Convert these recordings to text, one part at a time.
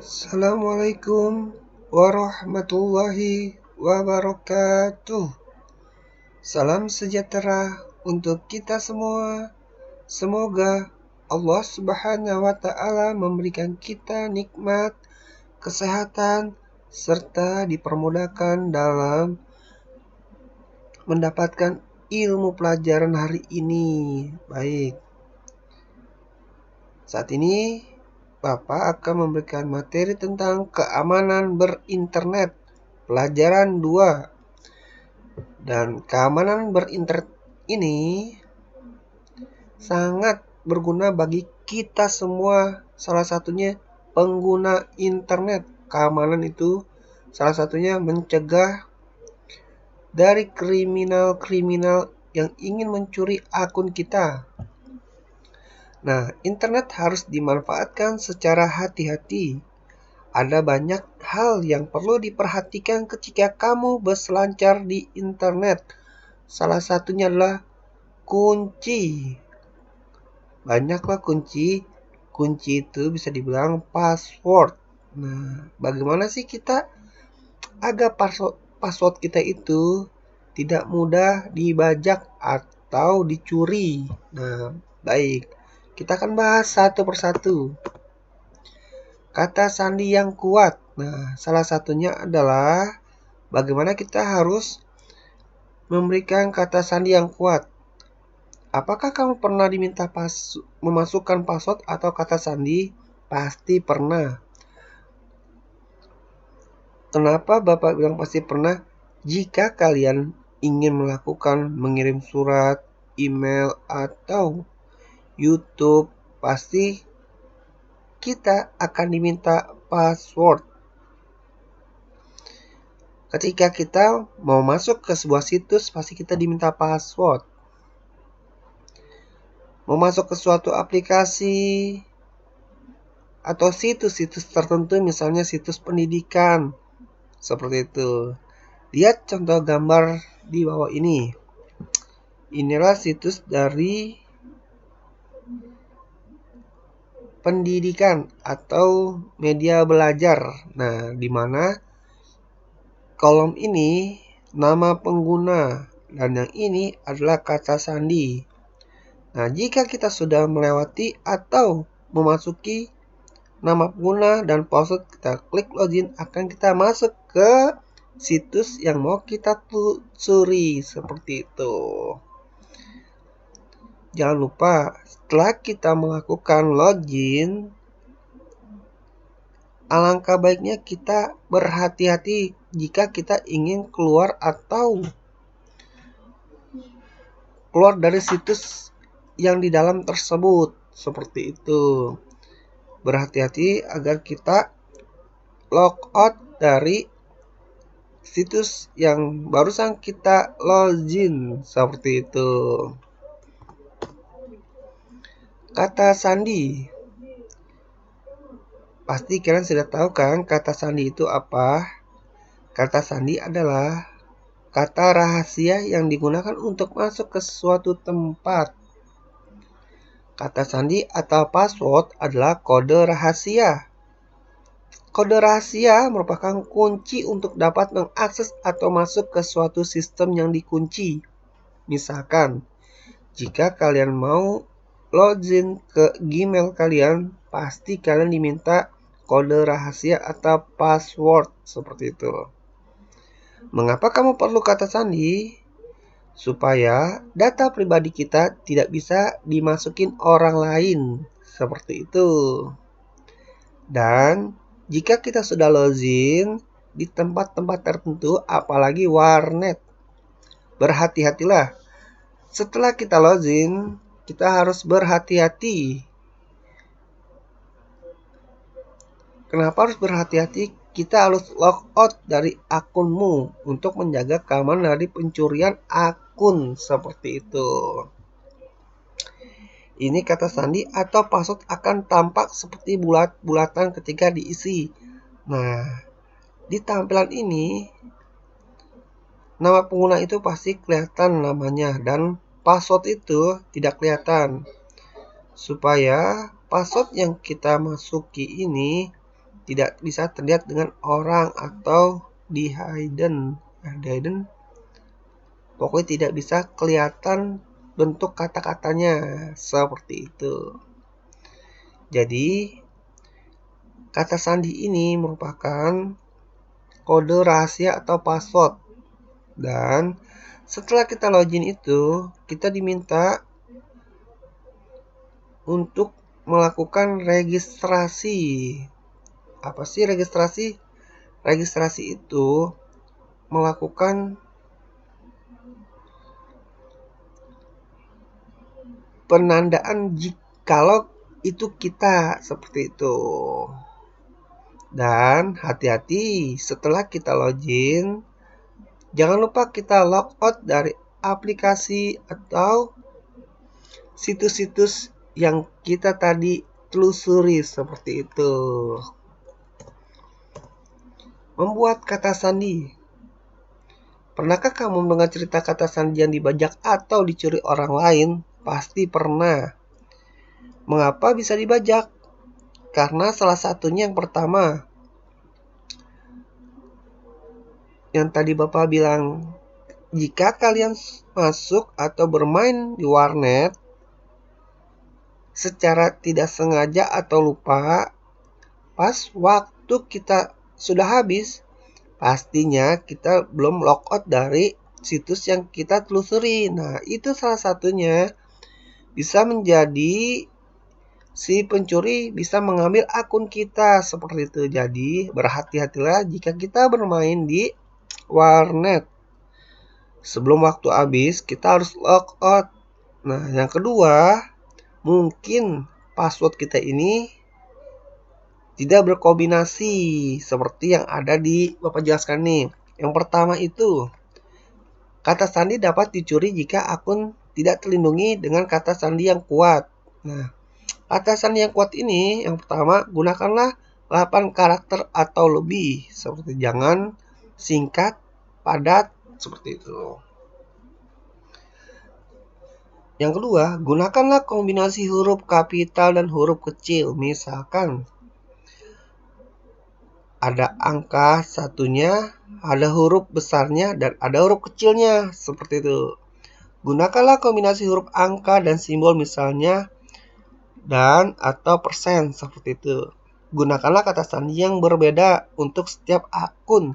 Assalamualaikum warahmatullahi wabarakatuh. Salam sejahtera untuk kita semua. Semoga Allah Subhanahu wa Ta'ala memberikan kita nikmat, kesehatan, serta dipermudahkan dalam mendapatkan ilmu pelajaran hari ini. Baik, saat ini Bapak akan memberikan materi tentang keamanan berinternet, pelajaran 2. Dan keamanan berinternet ini sangat berguna bagi kita semua, salah satunya pengguna internet. Keamanan itu salah satunya mencegah dari kriminal-kriminal yang ingin mencuri akun kita. Nah, internet harus dimanfaatkan secara hati-hati. Ada banyak hal yang perlu diperhatikan ketika kamu berselancar di internet. Salah satunya adalah kunci. Banyaklah kunci. Kunci itu bisa dibilang password. Nah, bagaimana sih kita agar password kita itu tidak mudah dibajak atau dicuri? Nah, baik. Kita akan bahas satu persatu. Kata sandi yang kuat. Nah, salah satunya adalah bagaimana kita harus memberikan kata sandi yang kuat. Apakah kamu pernah diminta memasukkan password atau kata sandi? Pasti pernah. Kenapa Bapak bilang pasti pernah? Jika kalian ingin mengirim surat, email, atau YouTube, pasti kita akan diminta password. Ketika kita mau masuk ke sebuah situs, pasti kita diminta password. Mau masuk ke suatu aplikasi atau situs-situs tertentu, misalnya situs pendidikan, seperti itu. Lihat contoh gambar di bawah ini. Inilah situs dari pendidikan atau media belajar. Nah, di mana kolom ini nama pengguna dan yang ini adalah kata sandi. Nah, jika kita sudah melewati atau memasuki nama pengguna dan password, kita klik login, akan kita masuk ke situs yang mau kita telusuri, seperti itu. Jangan lupa, setelah kita melakukan login, alangkah baiknya kita berhati-hati jika kita ingin keluar dari situs yang di dalam tersebut, seperti itu. Berhati-hati agar kita log out dari situs yang barusan kita login, seperti itu. Kata sandi. Pasti kalian sudah tahu kan kata sandi itu apa? Kata sandi adalah kata rahasia yang digunakan untuk masuk ke suatu tempat. Kata sandi atau password adalah kode rahasia. Kode rahasia merupakan kunci untuk dapat mengakses atau masuk ke suatu sistem yang dikunci. Misalkan, jika kalian mau login ke Gmail kalian, pasti kalian diminta kode rahasia atau password, seperti itu. Mengapa kamu perlu kata sandi? Supaya data pribadi kita tidak bisa dimasukin orang lain, seperti itu. Dan jika kita sudah login di tempat-tempat tertentu, apalagi warnet, berhati-hatilah. Setelah kita login, kita harus berhati-hati. Kenapa harus berhati-hati? Kita harus log out dari akunmu untuk menjaga keamanan dari pencurian akun, seperti itu. Ini kata sandi atau password akan tampak seperti bulat-bulatan ketika diisi. Nah, di tampilan ini nama pengguna itu pasti kelihatan namanya dan password itu tidak kelihatan. Supaya password yang kita masuki ini tidak bisa terlihat dengan orang atau di hidden. Pokoknya tidak bisa kelihatan bentuk kata-katanya seperti itu. Jadi kata sandi ini merupakan kode rahasia atau password. Dan setelah kita login itu, kita diminta untuk melakukan registrasi. Apa sih registrasi? Registrasi itu melakukan penandaan jikalau itu kita, seperti itu. Dan hati-hati, setelah kita login, jangan lupa kita logout dari aplikasi atau situs-situs yang kita tadi telusuri, seperti itu. Membuat kata sandi. Pernahkah kamu mendengar cerita kata sandi yang dibajak atau dicuri orang lain? Pasti pernah. Mengapa bisa dibajak? Karena salah satunya yang pertama, yang tadi Bapak bilang, jika kalian masuk atau bermain di warnet secara tidak sengaja atau lupa, pas waktu kita sudah habis, pastinya kita belum logout dari situs yang kita telusuri. Nah, itu salah satunya bisa menjadi si pencuri bisa mengambil akun kita, seperti itu. Jadi, berhati-hatilah jika kita bermain di warnet. Sebelum waktu habis, kita harus logout. Nah, yang kedua, mungkin password kita ini tidak berkombinasi seperti yang ada di Bapak jelaskan nih. Yang pertama itu, kata sandi dapat dicuri jika akun tidak terlindungi dengan kata sandi yang kuat. Nah, kata sandi yang kuat ini, yang pertama, gunakanlah 8 karakter atau lebih. Seperti jangan singkat, padat, seperti itu. Yang kedua, gunakanlah kombinasi huruf kapital dan huruf kecil. Misalkan, ada angka satunya, ada huruf besarnya, dan ada huruf kecilnya. Seperti itu. Gunakanlah kombinasi huruf angka dan simbol misalnya dan atau persen, seperti itu. Gunakanlah kata sandi yang berbeda untuk setiap akun.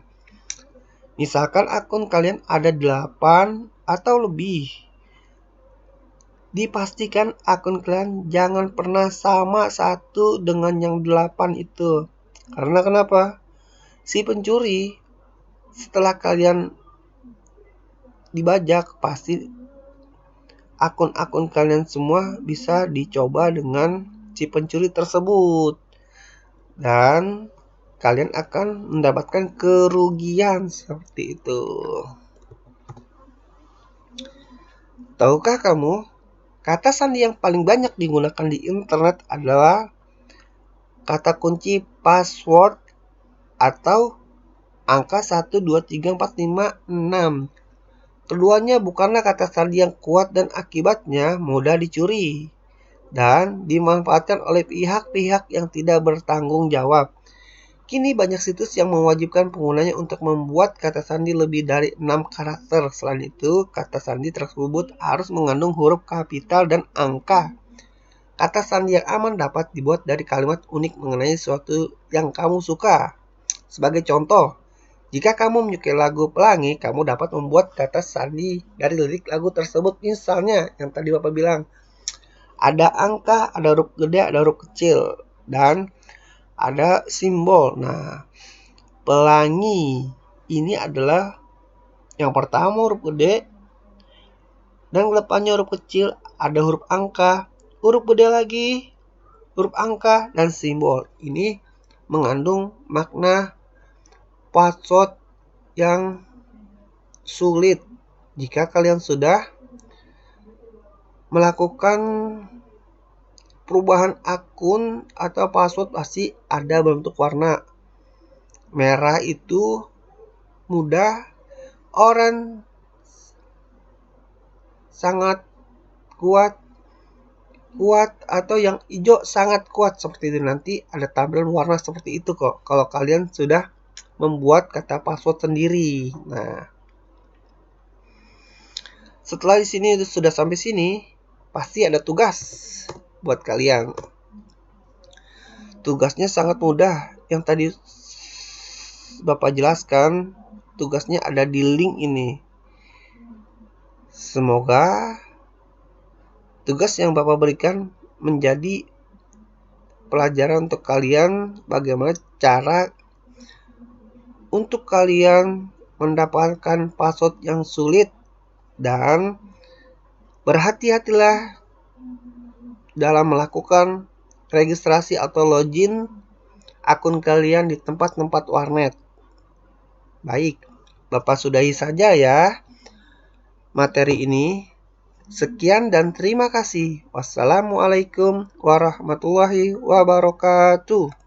Misalkan akun kalian ada 8 atau lebih. Dipastikan akun kalian jangan pernah sama satu dengan yang 8 itu. Karena kenapa? Si pencuri setelah kalian dibajak, pasti akun-akun kalian semua bisa dicoba dengan si pencuri tersebut. Dan kalian akan mendapatkan kerugian seperti itu. Tahukah kamu, kata sandi yang paling banyak digunakan di internet adalah kata kunci password atau angka 1, 2, 3, 4, 5, 6. Keduanya bukanlah kata sandi yang kuat dan akibatnya mudah dicuri dan dimanfaatkan oleh pihak-pihak yang tidak bertanggung jawab. Kini banyak situs yang mewajibkan penggunanya untuk membuat kata sandi lebih dari 6 karakter. Selain itu, kata sandi tersebut harus mengandung huruf kapital dan angka. Kata sandi yang aman dapat dibuat dari kalimat unik mengenai sesuatu yang kamu suka. Sebagai contoh, jika kamu menyukai lagu Pelangi, kamu dapat membuat kata sandi dari lirik lagu tersebut. Misalnya, yang tadi Bapak bilang, ada angka, ada huruf gede, ada huruf kecil, dan ada simbol. Nah, pelangi ini adalah yang pertama huruf gede, dan depannya huruf kecil, ada huruf angka, huruf gede lagi, huruf angka, dan simbol. Ini mengandung makna password yang sulit. Jika kalian sudah melakukan perubahan akun atau password, pasti ada bentuk warna merah. Itu mudah, orang sangat kuat kuat atau yang hijau sangat kuat seperti itu. Nanti ada tampilan warna seperti itu kok kalau kalian sudah membuat kata password sendiri. Nah, setelah di sini sudah sampai sini, pasti ada tugas buat kalian. Tugasnya sangat mudah. Yang tadi Bapak jelaskan, tugasnya ada di link ini. Semoga tugas yang Bapak berikan menjadi pelajaran untuk kalian bagaimana cara untuk kalian mendapatkan password yang sulit, dan berhati-hatilah dalam melakukan registrasi atau login akun kalian di tempat-tempat warnet. Baik, Bapak sudahi saja ya materi ini. Sekian dan terima kasih. Wassalamualaikum warahmatullahi wabarakatuh.